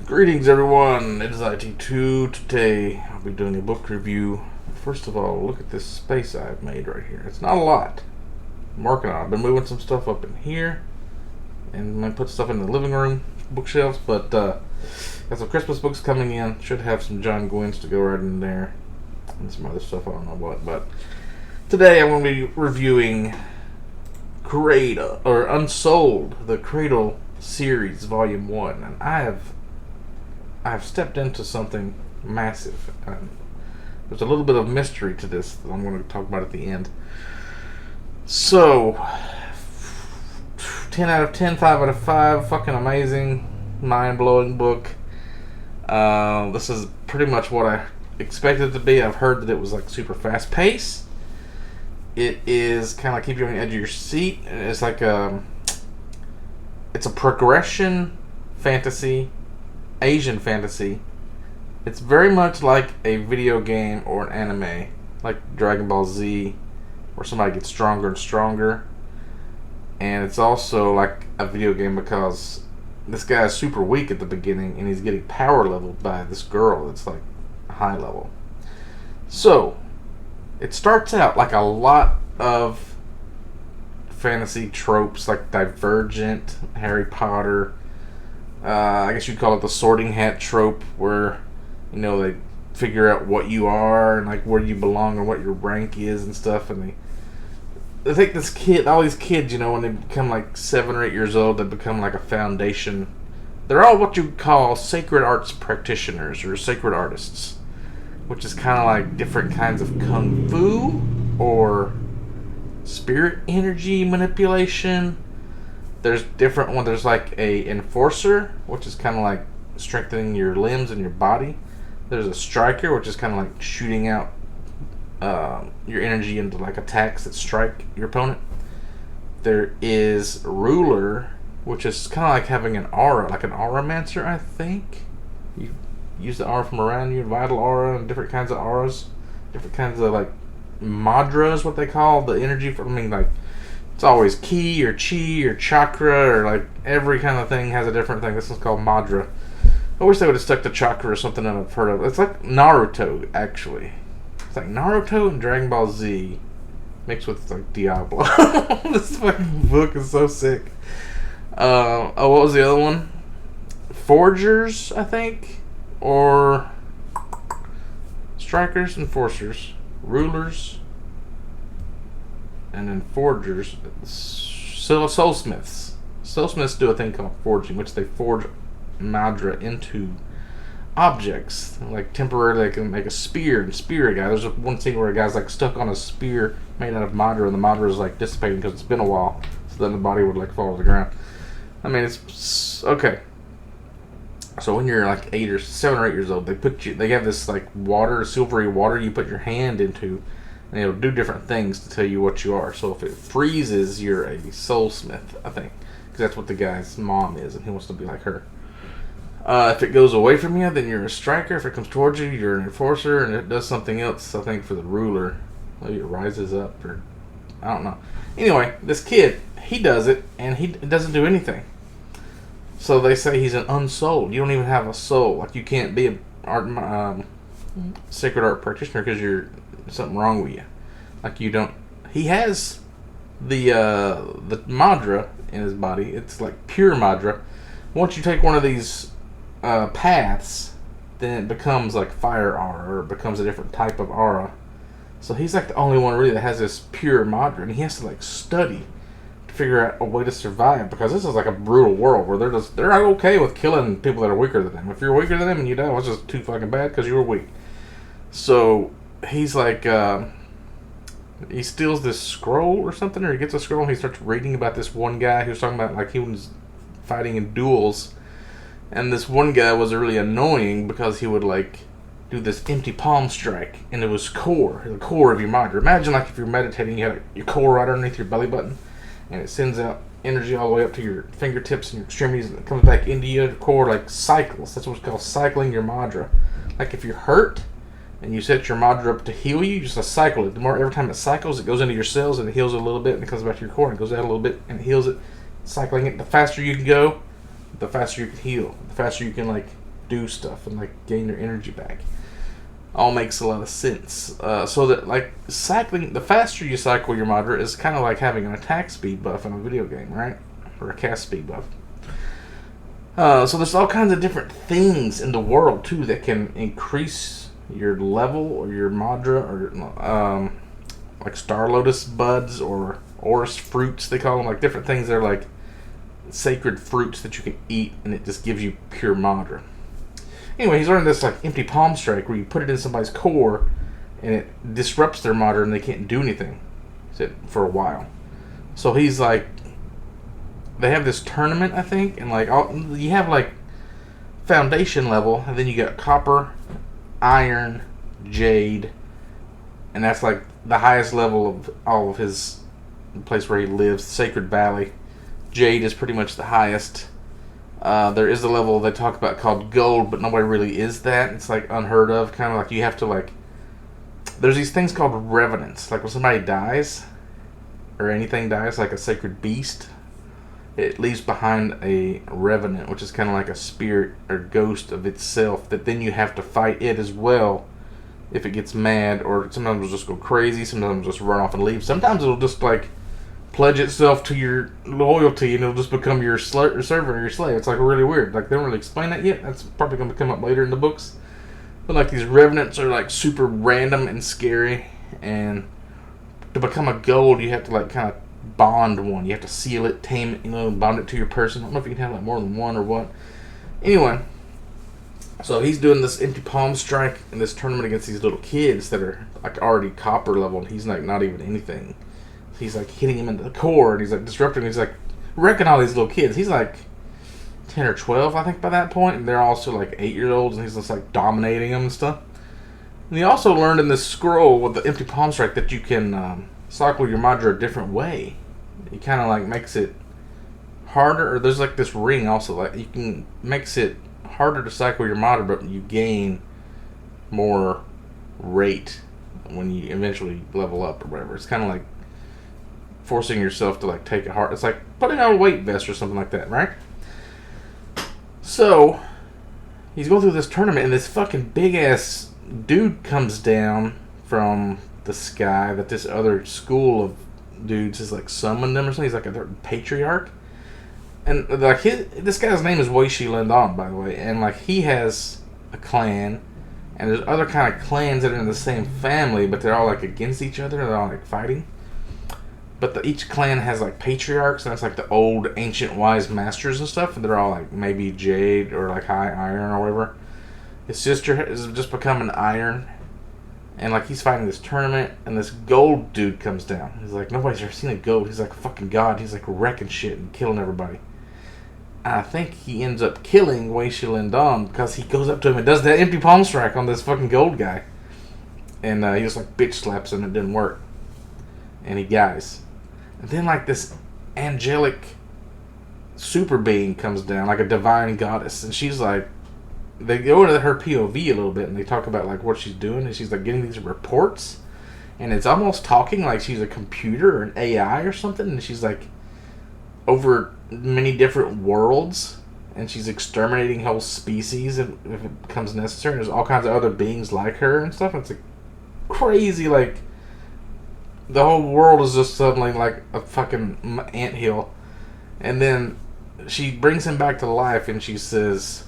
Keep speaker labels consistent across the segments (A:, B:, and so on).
A: Greetings everyone, it is IT2. Today I'll be doing a book review. First of all, look at this space I've made right here. It's not a lot. I'm working on it. I've been moving some stuff up in here and I put stuff in the living room bookshelves, but got some Christmas books coming in. Should have some John Gwyn's to go right in there and some other stuff, I don't know what. But today I'm going to be reviewing Cradle, or Unsouled, the Cradle series, Volume 1, and I've stepped into something massive. There's a little bit of mystery to this that I'm going to talk about at the end. So, 10 out of 10, 5 out of 5, fucking amazing, mind-blowing book. This is pretty much what I expected it to be. I've heard that it was like super fast-paced. It is kind of keep you on the edge of your seat. It's like it's a progression fantasy, Asian fantasy. It's very much like a video game or an anime, like Dragon Ball Z, where somebody gets stronger and stronger. And it's also like a video game because this guy is super weak at the beginning and he's getting power leveled by this girl that's like high level. So it starts out like a lot of fantasy tropes, like Divergent, Harry Potter. I guess you'd call it the sorting hat trope, where they figure out what you are and like where you belong and what your rank is and stuff. And they take this kid, all these kids, when they become like 7 or 8 years old, they become like a foundation. They're all what you call sacred arts practitioners or sacred artists, which is kind of like different kinds of kung fu or spirit energy manipulation. There's different ones. There's like a enforcer, which is kind of like strengthening your limbs and your body. There's a striker, which is kind of like shooting out your energy into like attacks that strike your opponent. There is ruler, which is kind of like having an aura, like an auramancer, I think. You use the aura from around you, vital aura, and different kinds of auras, different kinds of like madras, what they call the energy from. Like it's always ki or chi or chakra, or like every kind of thing has a different thing. This one's called madra. I wish they would have stuck to chakra or something that I've heard of. It's like Naruto, actually. It's like Naruto and Dragon Ball Z mixed with like Diablo. This fucking book is so sick. What was the other one? Forgers, I think, or strikers, enforcers, rulers, and then forgers. Soulsmiths. Soulsmiths do a thing called forging, which they forge madra into objects. Like temporarily they can make a spear and spear a guy. There's one scene where a guy's like stuck on a spear made out of madra, and the madra is like dissipating because it's been a while, so then the body would like fall to the ground. I mean, it's okay. So when you're like 7 or 8 years old, they have this like water, silvery water you put your hand into, and it'll do different things to tell you what you are. So if it freezes, you're a soulsmith, I think, because that's what the guy's mom is, and he wants to be like her. If it goes away from you, then you're a striker. If it comes towards you, you're an enforcer, and it does something else, I think, for the ruler. Maybe it rises up, or I don't know. Anyway, this kid, he does it, and he doesn't do anything. So they say he's an unsouled. You don't even have a soul. Like, you can't be a sacred art practitioner because you're something wrong with you. Like, you don't. He has the madra in his body. It's like pure madra. Once you take one of these paths, then it becomes like fire aura, or it becomes a different type of aura. So he's like the only one really that has this pure madra, and he has to like study to figure out a way to survive, because this is like a brutal world where they're okay with killing people that are weaker than them. If you're weaker than them and you die, well, it's just too fucking bad because you were weak. So he's like he steals this scroll or something, or he gets a scroll and he starts reading about this one guy who's talking about like he was fighting in duels, and this one guy was really annoying because he would like do this empty palm strike, and it was the core of your madra. Imagine like if you're meditating, you have your core right underneath your belly button, and it sends out energy all the way up to your fingertips and your extremities, and it comes back into your core like cycles. That's what's called cycling your madra. Like if you're hurt and you set your madra up to heal you, just cycle it. Every time it cycles, it goes into your cells and it heals it a little bit, and it comes back to your core and it goes out a little bit and it heals it. Cycling it, the faster you can go, the faster you can heal. The faster you can like do stuff and like gain their energy back. All makes a lot of sense. So that like cycling, the faster you cycle your Madra is kind of like having an attack speed buff in a video game, right? Or a cast speed buff. So there's all kinds of different things in the world too that can increase your level or your Madra, or like Star Lotus buds or Orus fruits, they call them, like different things that are like sacred fruits that you can eat, and it just gives you pure Madra. Anyway, he's learned this like empty palm strike where you put it in somebody's core and it disrupts their Madra and they can't do anything for a while. So he's like, they have this tournament, I think, and like you have like foundation level, and then you got copper, iron, jade, and that's like the highest level of all of his place where he lives, Sacred Valley. Jade is pretty much the highest. There is a level they talk about called gold, but nobody really is that. It's like unheard of, kind of like you have to like. There's these things called revenants, like when somebody dies, or anything dies, like a sacred beast, it leaves behind a revenant, which is kind of like a spirit or ghost of itself that then you have to fight it as well if it gets mad, or sometimes it'll just go crazy, sometimes it'll just run off and leave. Sometimes it'll just like pledge itself to your loyalty and it'll just become your servant or your slave. It's like really weird. Like they don't really explain that yet. That's probably going to come up later in the books. But like these revenants are like super random and scary, and to become a gold you have to like kind of bond one. You have to seal it, tame it, bond it to your person. I don't know if you can have like more than one or what. Anyway, so he's doing this empty palm strike in this tournament against these little kids that are like already copper level, and he's like not even anything. He's like hitting him into the core, and he's like disrupting. He's like wrecking all these little kids. He's like 10 or 12, I think, by that point, and they're also like 8-year-olds, and he's just like dominating them and stuff. And he also learned in this scroll with the empty palm strike that you can cycle your Madra a different way. It kind of like makes it harder, or there's like this ring also, like you can makes it harder to cycle your Madra, but you gain more rate when you eventually level up or whatever. It's kind of like forcing yourself to like take a hard. It's like putting on a weight vest or something like that, right? So he's going through this tournament, and this fucking big ass dude comes down from the sky that this other school of dudes has like summoned them or something. He's like a patriarch, and like this guy's name is Wight Lindon, by the way, and like he has a clan, and there's other kind of clans that are in the same family, but they're all like against each other. They're all like fighting. But each clan has like patriarchs, and it's like the old ancient wise masters and stuff, and they're all like maybe jade or like high iron or whatever. His sister has just become an iron, and like he's fighting this tournament, and this gold dude comes down. He's like, nobody's ever seen a gold. He's like a fucking god. He's like wrecking shit and killing everybody. And I think he ends up killing Wight Lindon because he goes up to him and does that empty palm strike on this fucking gold guy, and he just like bitch slaps him. It didn't work, and he dies. And then like this angelic super being comes down, like a divine goddess, and she's like, they go into her POV a little bit, and they talk about like what she's doing, and she's like getting these reports, and it's almost talking like she's a computer or an AI or something, and she's like over many different worlds, and she's exterminating whole species if it becomes necessary. And there's all kinds of other beings like her and stuff. It's like crazy, like the whole world is just suddenly like a fucking anthill. And then she brings him back to life, and she says,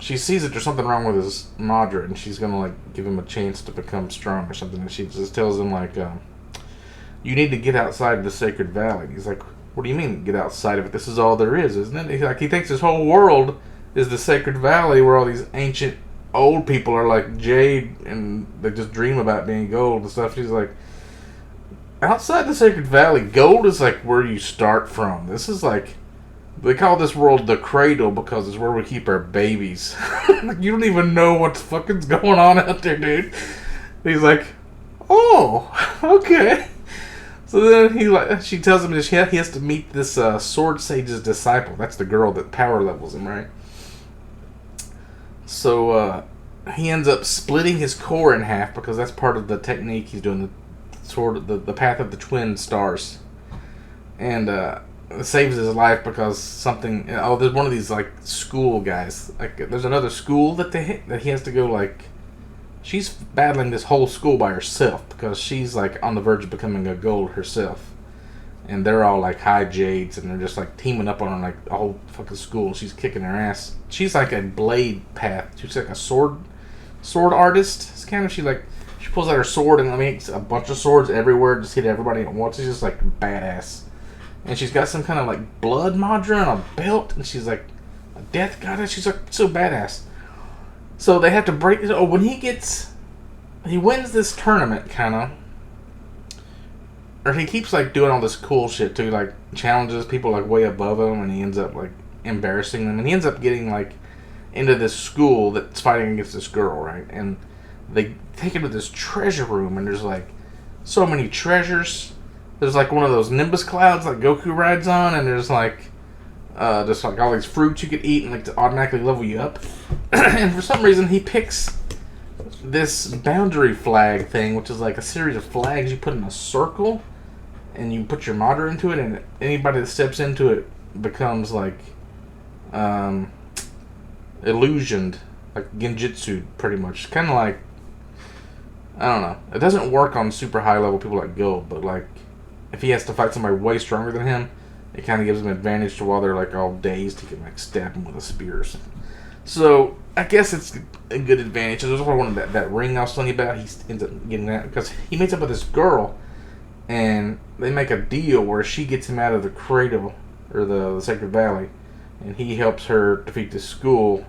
A: she sees that there's something wrong with his Madra, and she's gonna like give him a chance to become strong or something. And she just tells him like, you need to get outside of the Sacred Valley. And he's like, what do you mean get outside of it? This is all there is, isn't it? He's like, he thinks his whole world is the Sacred Valley, where all these ancient old people are like jade, and they just dream about being gold and stuff. She's like, outside the Sacred Valley, gold is like where you start from. This is like, they call this world the Cradle because it's where we keep our babies. You don't even know what the fucking's going on out there, dude. He's like, oh, okay. So then she tells him that he has to meet this sword sage's disciple. That's the girl that power levels him, right? So he ends up splitting his core in half because that's part of the technique he's doing, the path of the twin stars. And saves his life because something. Oh, there's one of these like school guys. Like, there's another school that he has to go. Like, she's battling this whole school by herself because she's like on the verge of becoming a gold herself. And they're all like high jades, and they're just like teaming up on her, like the whole fucking school. And she's kicking their ass. She's like a blade path. She's like a sword artist. It's kind of she pulls out her sword and makes a bunch of swords everywhere, just hit everybody at once. She's just like badass. And she's got some kind of like blood madra and a belt, and she's like a death goddess. She's like so badass. So they have to break. Oh, when he wins this tournament, kind of. Or he keeps like doing all this cool shit too, like challenges people like way above him, and he ends up like embarrassing them, and he ends up getting like into this school that's fighting against this girl, right? And they take him to this treasure room, and there's like so many treasures. There's like one of those Nimbus clouds like Goku rides on, and there's like just like all these fruits you could eat and like to automatically level you up. And for some reason he picks this boundary flag thing, which is like a series of flags you put in a circle. And you put your modder into it, and anybody that steps into it becomes like illusioned, like genjutsu, pretty much. Kind of like, I don't know. It doesn't work on super high level people like Gold, but like if he has to fight somebody way stronger than him, it kind of gives him an advantage to while they're like all dazed, he can like stab him with a spear or something. So I guess it's a good advantage. There's also one of that ring I was telling you about. He ends up getting that because he meets up with this girl. And they make a deal where she gets him out of the Cradle, or the Sacred Valley, and he helps her defeat this school,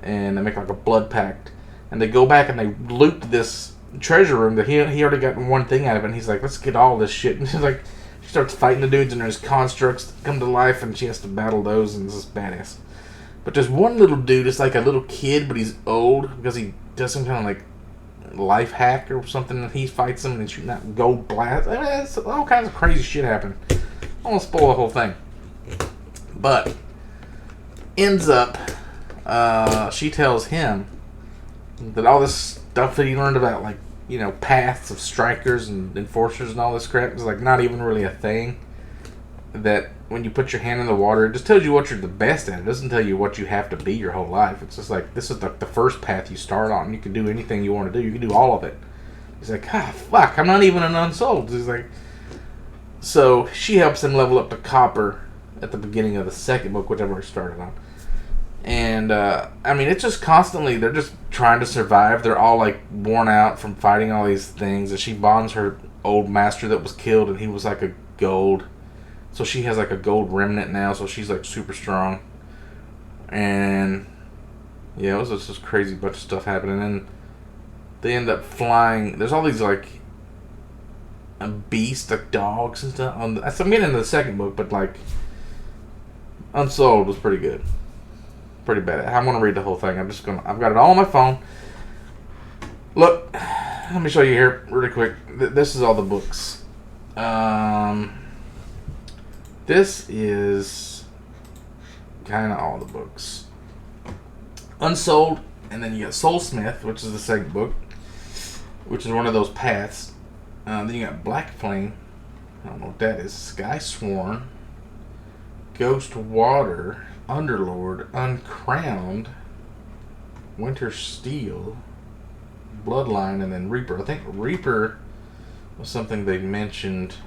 A: and they make like a blood pact. And they go back and they loot this treasure room that he already got one thing out of it, and he's like, let's get all this shit. And she's like, she starts fighting the dudes, and there's constructs come to life, and she has to battle those, and it's just badass. But there's one little dude, it's like a little kid, but he's old, because he does some kind of like life hack or something, and he fights them and shooting out gold blast. I mean, it's all kinds of crazy shit happen. I won't spoil the whole thing, but ends up she tells him that all this stuff that he learned about, like, you know, paths of strikers and enforcers and all this crap is like not even really a thing. That when you put your hand in the water, it just tells you what you're the best at. It doesn't tell you what you have to be your whole life. It's just like, this is the first path you start on. You can do anything you want to do. You can do all of it. He's like, fuck, I'm not even an Unsouled. He's like, so she helps him level up to Copper at the beginning of the second book, which I've already started on. And, I mean, it's just constantly, they're just trying to survive. They're all, like, worn out from fighting all these things. And she bonds her old master that was killed, and he was like a gold. So she has like a gold remnant now, so she's like super strong. And yeah, it was just this crazy bunch of stuff happening. And then they end up flying. There's all these like beasts, like dogs and stuff. I'm getting into the second book, but like Unsouled was pretty good. Pretty bad. I want to read the whole thing. I've got it all on my phone. Look, let me show you here really quick. This is all the books. This is kind of all the books. Unsouled, and then you got Soulsmith, which is the second book, which is one of those paths. Then you got Black Flame. I don't know what that is. Sky Sworn, Ghost Water, Underlord, Uncrowned, Winter Steel, Bloodline, and then Reaper. I think Reaper was something they mentioned.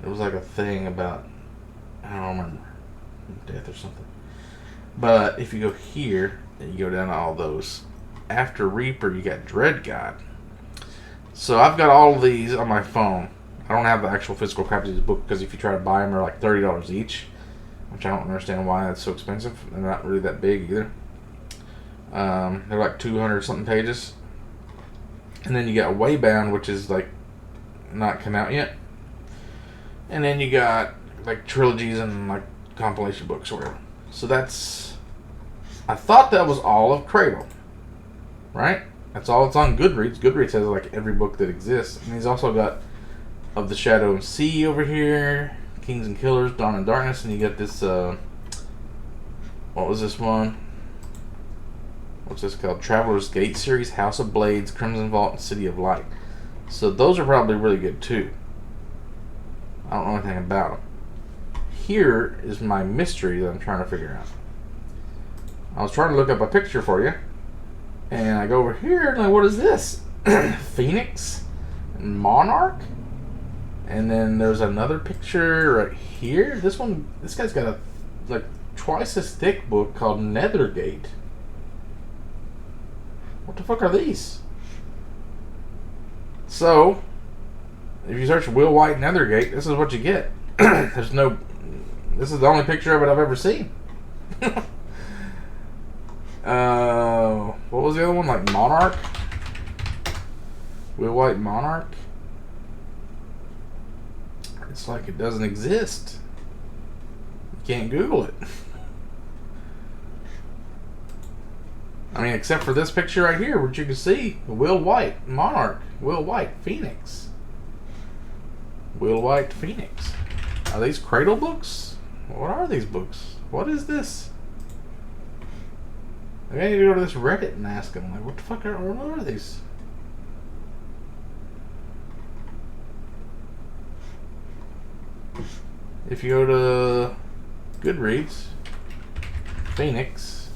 A: It was like a thing about, I don't remember, death or something. But if you go here, and you go down to all those. After Reaper, you got Dread God. So I've got all of these on my phone. I don't have the actual physical copies of this book because if you try to buy them, they're like $30 each, which I don't understand why that's so expensive. They're not really that big either. They're like 200 something pages. And then you got Waybound, which is like not come out yet. And then you got like trilogies and like compilation books or whatever. So that's, I thought that was all of Cradle, right? That's all it's on Goodreads. Goodreads has like every book that exists. And he's also got Of the Shadow and Sea over here, Kings and Killers, Dawn and Darkness, and you got this, what was this one? What's this called? Traveler's Gate series, House of Blades, Crimson Vault, and City of Light. So those are probably really good too. I don't know anything about them. here is my mystery that I'm trying to figure out. I was trying to look up a picture for you, and I go over here and like, what is this? Phoenix and Monarch, and then there's another picture right here. This guy's got a like twice as thick book called Nethergate. What the fuck are these? So, if you search Will Wight Nethergate, this is what you get. This is the only picture of it I've ever seen. What was the other one? Like Monarch? Will Wight Monarch? It's like it doesn't exist. You can't Google it. I mean, except for this picture right here, which you can see. Will Wight Monarch. Will Wight Phoenix. Will Wight Phoenix. Are these Cradle books? What are these books? What is this? Maybe I need to go to this Reddit and ask them, like, what the fuck what are these? If you go to Goodreads, Phoenix,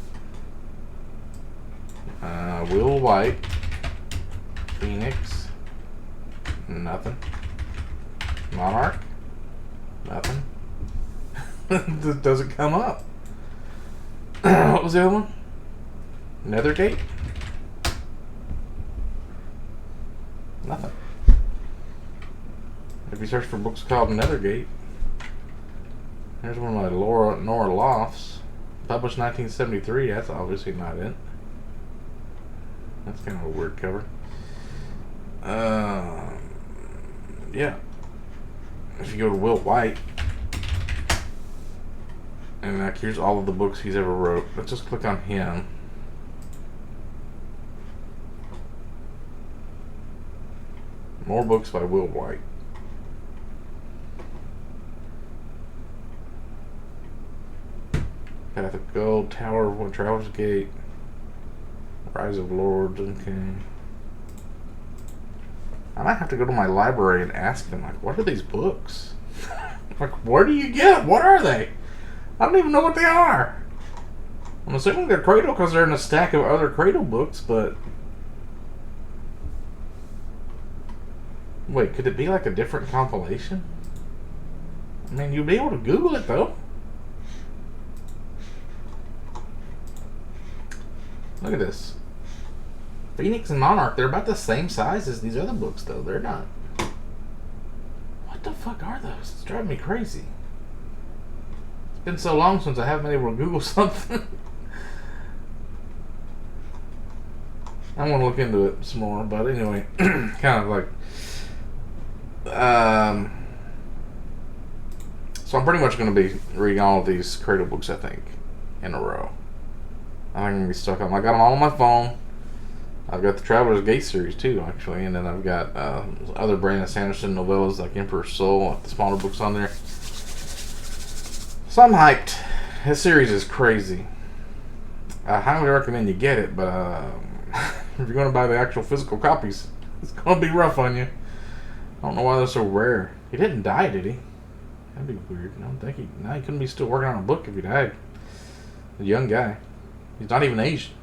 A: Will Wight, Phoenix, nothing. Monarch, nothing. This doesn't come up. What was the other one? Nethergate? Nothing. If you search for books called Nethergate, here's one by Nora Lofts, published 1973. That's obviously not it. That's kind of a weird cover. Yeah. If you go to Will Wight, and like here's all of the books he's ever wrote. Let's just click on him. More books by Will Wight. Path of Gold, Tower of Travelers Gate, Rise of Lords and King. I might have to go to my library and ask them, like, what are these books? Like, where do you get them? What are they? I don't even know what they are. I'm assuming they're Cradle because they're in a stack of other Cradle books, but... Wait, could it be like a different compilation? I mean, you'd be able to Google it, though. Look at this. Phoenix and Monarch, they're about the same size as these other books, though. They're not. What the fuck are those? It's driving me crazy. It's been so long since I haven't been able to Google something. I want to look into it some more, but anyway, kind of like... So I'm pretty much going to be reading all of these Cradle books, I think, in a row. I think I'm going to be stuck on them. I got them all on my phone. I've got the Traveler's Gate series too, actually, and then I've got other Brandon Sanderson novellas like Emperor's Soul, like the smaller books on there. So I'm hyped. This series is crazy. I highly recommend you get it, but if you're going to buy the actual physical copies, it's going to be rough on you. I don't know why they're so rare. He didn't die, did he? That'd be weird. I don't think he couldn't be still working on a book if he died. A young guy. He's not even Asian.